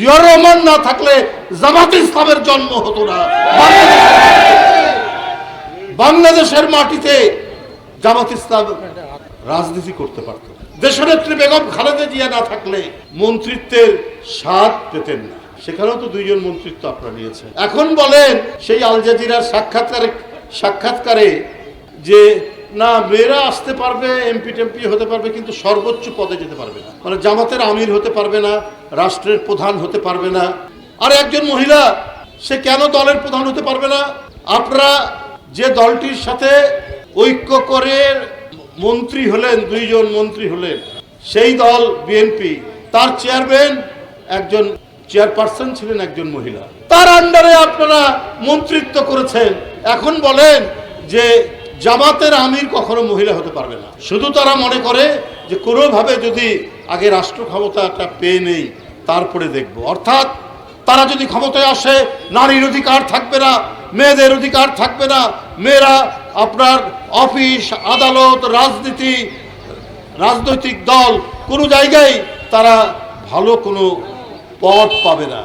জিয়াউর রহমান না থাকলে জামাত ইসলামের জন্ম হতো না। বাংলাদেশের মাটিতে জামাত ইসলাম রাজনীতি করতে পারত। দেশনেত্রী বেগম খালেদা জিয়া না থাকলে মন্ত্রিত্বের স্বাদ পেতেন না। সেখানেও তো 2 জন মন্ত্রিত্ব আপনারা নিয়েছেন। এখন বলেন সেই আল জাজিরার সাক্ষাৎকারে যে না মেয়েরা আসতে পারবে, এমপি টেমপি হতে পারবে, কিন্তু সর্বোচ্চ পদে যেতে পারবে না, মানে জামাতের আমির হতে পারবে না, রাষ্ট্রের প্রধান হতে পারবে না। আর একজন মহিলা সে কেন দলের প্রধান হতে পারবে না? আপনারা যে দলটির সাথে ঐক্য করে মন্ত্রী হলেন, 2 জন মন্ত্রী হলেন, সেই দল বিএনপি, তার চেয়ারপারসন ছিলেন একজন মহিলা, তার আন্ডারে আপনারা মন্ত্রিত্ব করেছেন। এখন বলেন যে জামাতের আমির কখনো মহিলা হতে পারবে না। শুধু তারা মনে করে যে কোনোভাবে যদি আগে রাষ্ট্র ক্ষমতাটা পেয়ে নেই তারপরে দেখব। অর্থাৎ তারা যদি ক্ষমতায় আসে নারীর অধিকার থাকবে না, মেয়েদের অধিকার থাকবে না, মেয়েরা আপনার অফিস আদালত রাজনৈতিক দল কোনো জায়গায় তারা ভালো কোনো পদ পাবে না।